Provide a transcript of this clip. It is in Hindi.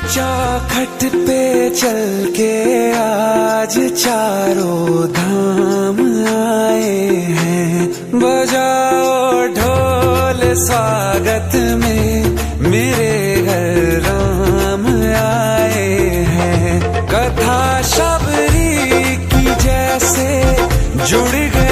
चौखट पे चल के आज चारों धाम आए हैं। बजाओ ढोल स्वागत में मेरे घर राम आए हैं। कथा शबरी की जैसे जुड़ गई